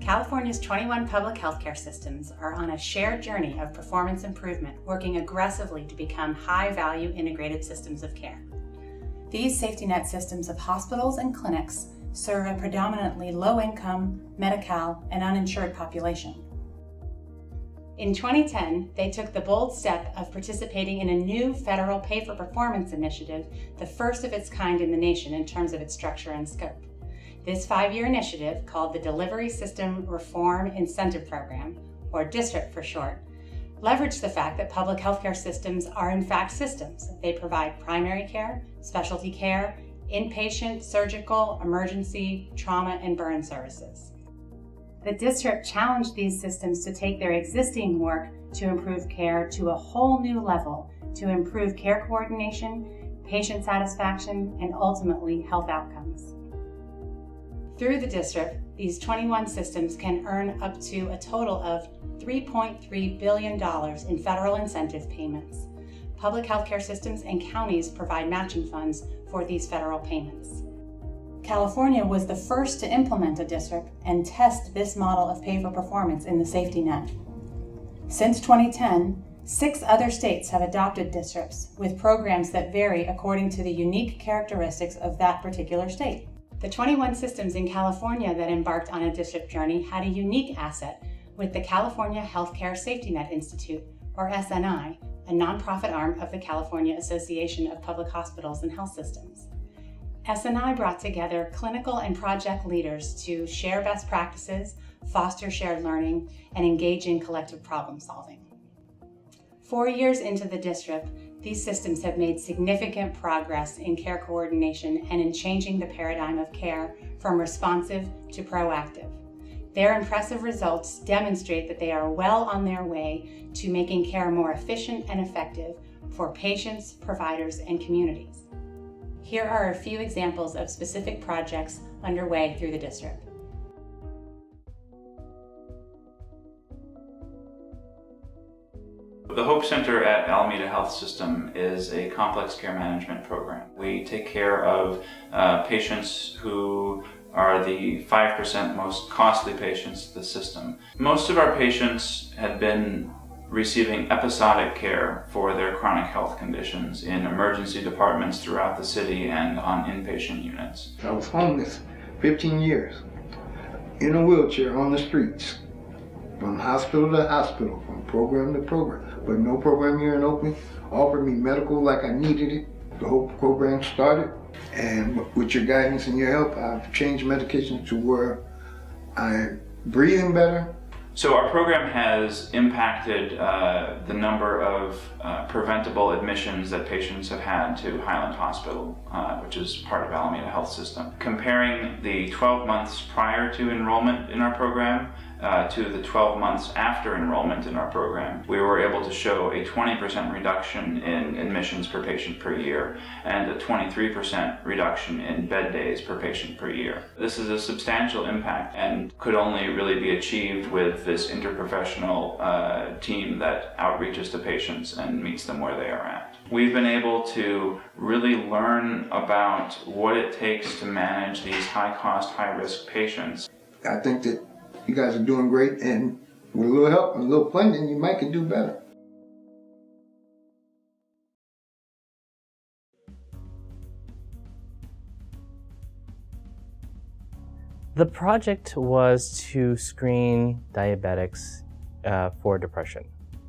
California's 21 public healthcare systems are on a shared journey of performance improvement, working aggressively to become high-value integrated systems of care. These safety net systems of hospitals and clinics serve a predominantly low-income, Medi-Cal, and uninsured population. In 2010, they took the bold step of participating in a new federal pay-for-performance initiative, the first of its kind in the nation in terms of its structure and scope. This 5-year initiative, called the Delivery System Reform Incentive Program, or DSRIP for short, leveraged the fact that public healthcare systems are in fact systems. They provide primary care, specialty care, inpatient, surgical, emergency, trauma, and burn services. The DSRIP challenged these systems to take their existing work to improve care to a whole new level, to improve care coordination, patient satisfaction, and ultimately health outcomes. Through the DSRIP, these 21 systems can earn up to a total of $3.3 billion in federal incentive payments. Public healthcare systems and counties provide matching funds for these federal payments. California was the first to implement a DSRIP and test this model of pay-for-performance in the safety net. Since 2010, 6 other states have adopted DSRIPs with programs that vary according to the unique characteristics of that particular state. The 21 systems in California that embarked on a DSRIP journey had a unique asset with the California Healthcare Safety Net Institute, or SNI, a nonprofit arm of the California Association of Public Hospitals and Health Systems. SNI brought together clinical and project leaders to share best practices, foster shared learning, and engage in collective problem solving. 4 years into the DSRIP, these systems have made significant progress in care coordination and in changing the paradigm of care from responsive to proactive. Their impressive results demonstrate that they are well on their way to making care more efficient and effective for patients, providers, and communities. Here are a few examples of specific projects underway through the DSRIP. The Hope Center at Alameda Health System is a complex care management program. We take care of patients who are the 5% most costly patients in the system. Most of our patients had been receiving episodic care for their chronic health conditions in emergency departments throughout the city and on inpatient units. I was homeless 15 years, in a wheelchair on the streets, from hospital to hospital, from program to program. But no program here in Oakland offered me medical like I needed it. The whole program started, and with your guidance and your help, I've changed medication to where I'm breathing better. So our program has impacted the number of preventable admissions that patients have had to Highland Hospital, which is part of Alameda Health System. Comparing the 12 months prior to enrollment in our program to the 12 months after enrollment in our program, we were able to show a 20% reduction in admissions per patient per year and a 23% reduction in bed days per patient per year. This is a substantial impact and could only really be achieved with this interprofessional team that outreaches to patients and meets them where they are at. We've been able to really learn about what it takes to manage these high-cost, high-risk patients. I think that you guys are doing great, and with a little help and a little funding, you might can do better. The project was to screen diabetics for depression.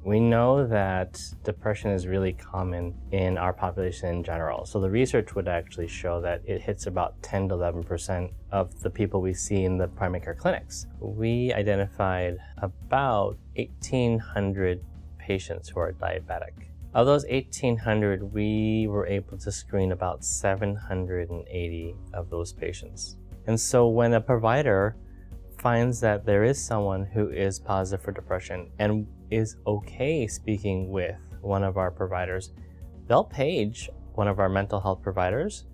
We know that depression is really common in our population in general. So the research would actually show that it hits about 10 to 11% of the people we see in the primary care clinics. We identified about 1,800 patients who are diabetic. Of those 1,800, we were able to screen about 780 of those patients. And so when a provider finds that there is someone who is positive for depression and is okay speaking with one of our providers, they'll page one of our mental health providers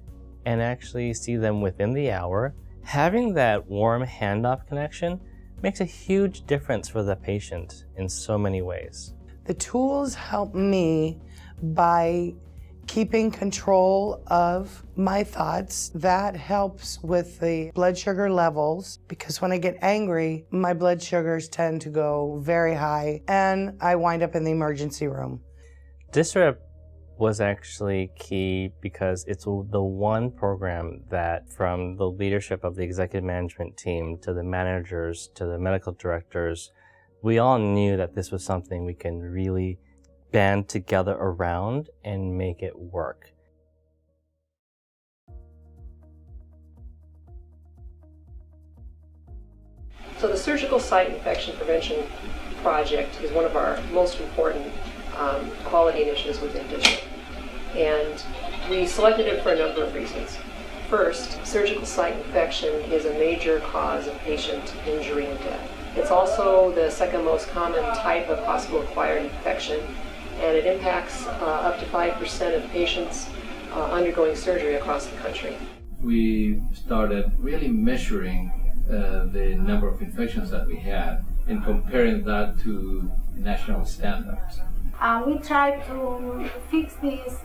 and actually see them within the hour. Having that warm handoff connection makes a huge difference for the patient in so many ways. The tools help me by keeping control of my thoughts. That helps with the blood sugar levels, because when I get angry, my blood sugars tend to go very high and I wind up in the emergency room. DISREP was actually key because it's the one program that, from the leadership of the executive management team to the managers to the medical directors, we all knew that this was something we can really band together around and make it work. So the Surgical Site Infection Prevention Project is one of our most important quality initiatives within DISREP. And we selected it for a number of reasons. First, surgical site infection is a major cause of patient injury and death. It's also the second most common type of hospital-acquired infection, and it impacts up to 5% of patients undergoing surgery across the country. We started really measuring the number of infections that we had and comparing that to national standards. We try to fix these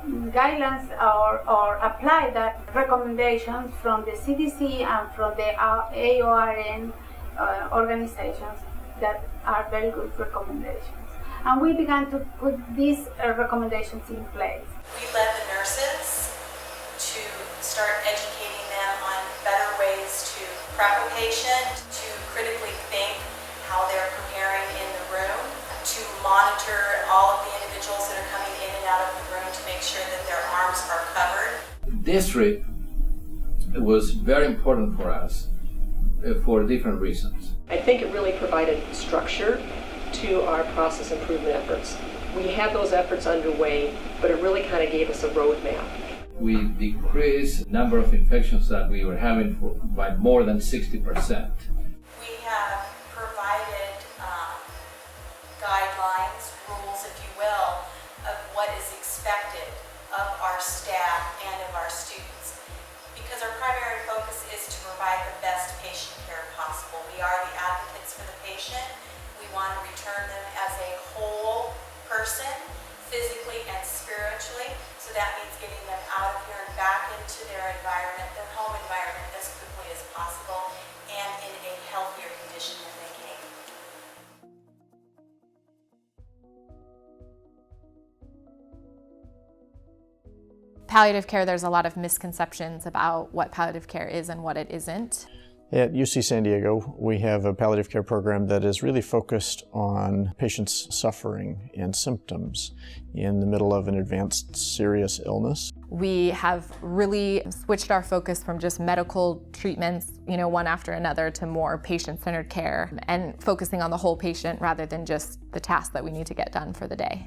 guidelines or apply that recommendations from the CDC and from the AORN organizations that are very good recommendations. And we began to put these recommendations in place. We led the nurses to start educating them on better ways to prep a patient, to critically think how they're preparing in the room, to monitor all of the individuals that are coming in and out of the room to make sure that their arms are covered. DISREP was very important for us for different reasons. I think it really provided structure to our process improvement efforts. We had those efforts underway, but it really kind of gave us a roadmap. We decreased the number of infections that we were having by more than 60%. We have provided guidelines, rules, if you will, of what is expected of our staff and of our students. Because our primary focus is to provide the best patient care possible. We are the advocates for the patient. We want to return them as a whole person, physically and spiritually. So that means getting them out of here and back into their environment, their home environment, as quickly as possible and in a healthier condition than they came. Palliative care, there's a lot of misconceptions about what palliative care is and what it isn't. At UC San Diego, we have a palliative care program that is really focused on patients' suffering and symptoms in the middle of an advanced serious illness. We have really switched our focus from just medical treatments, one after another, to more patient-centered care and focusing on the whole patient rather than just the task that we need to get done for the day.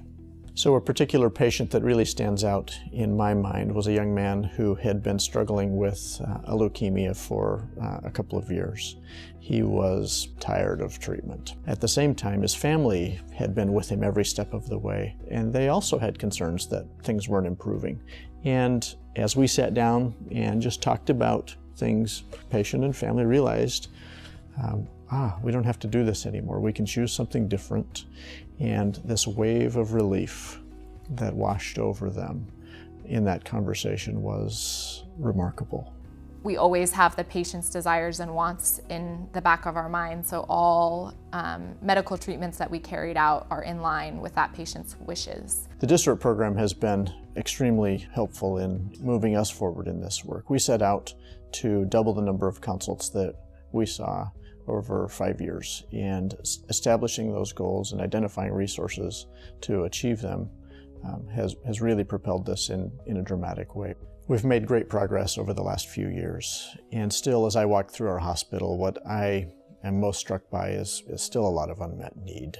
So a particular patient that really stands out in my mind was a young man who had been struggling with a leukemia for a couple of years. He was tired of treatment. At the same time, his family had been with him every step of the way, and they also had concerns that things weren't improving. And as we sat down and just talked about things, patient and family realized, we don't have to do this anymore. We can choose something different. And this wave of relief that washed over them in that conversation was remarkable. We always have the patient's desires and wants in the back of our mind, so all medical treatments that we carried out are in line with that patient's wishes. The DISREP program has been extremely helpful in moving us forward in this work. We set out to double the number of consults that we saw over 5 years, and establishing those goals and identifying resources to achieve them has really propelled this in a dramatic way. We've made great progress over the last few years, and still, as I walk through our hospital, what I am most struck by is still a lot of unmet need.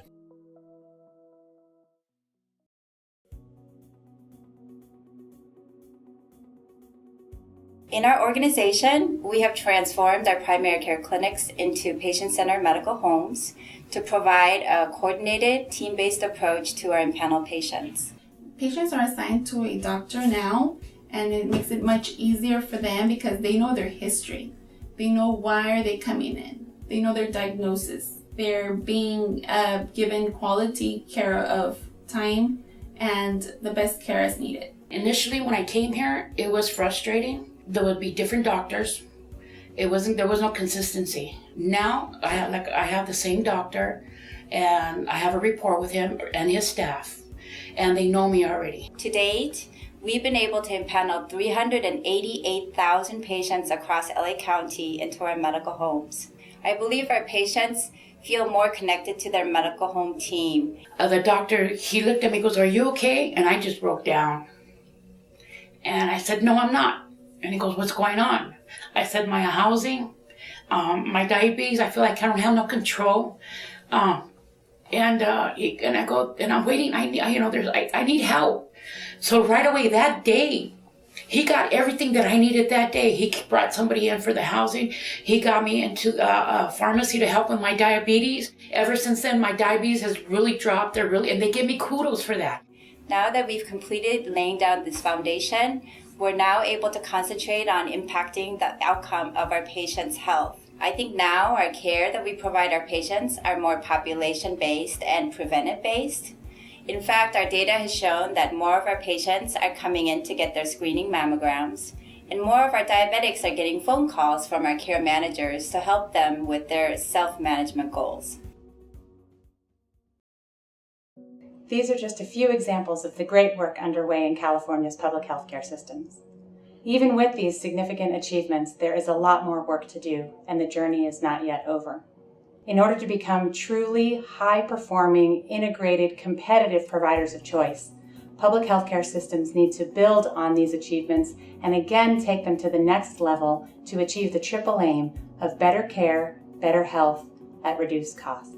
In our organization, we have transformed our primary care clinics into patient-centered medical homes to provide a coordinated, team-based approach to our impaneled patients. Patients are assigned to a doctor now, and it makes it much easier for them because they know their history. They know why are they coming in. They know their diagnosis. They're being given quality care of time and the best care is needed. Initially, when I came here, it was frustrating. There would be different doctors. There was no consistency. Now I have the same doctor, and I have a rapport with him and his staff, and they know me already. To date, we've been able to impanel 388,000 patients across LA County into our medical homes. I believe our patients feel more connected to their medical home team. The doctor, he looked at me and goes, "Are you okay?" And I just broke down. And I said, "No, I'm not." And he goes, "What's going on?" I said, "My housing, my diabetes, I feel like I don't have no control." And I go, and I'm waiting, I need help. So right away that day, he got everything that I needed that day. He brought somebody in for the housing. He got me into a pharmacy to help with my diabetes. Ever since then, my diabetes has really dropped. And they give me kudos for that. Now that we've completed laying down this foundation, we're now able to concentrate on impacting the outcome of our patients' health. I think now our care that we provide our patients are more population-based and preventive-based. In fact, our data has shown that more of our patients are coming in to get their screening mammograms, and more of our diabetics are getting phone calls from our care managers to help them with their self-management goals. These are just a few examples of the great work underway in California's public health care systems. Even with these significant achievements, there is a lot more work to do, and the journey is not yet over. In order to become truly high-performing, integrated, competitive providers of choice, public healthcare systems need to build on these achievements and again take them to the next level to achieve the triple aim of better care, better health at reduced cost.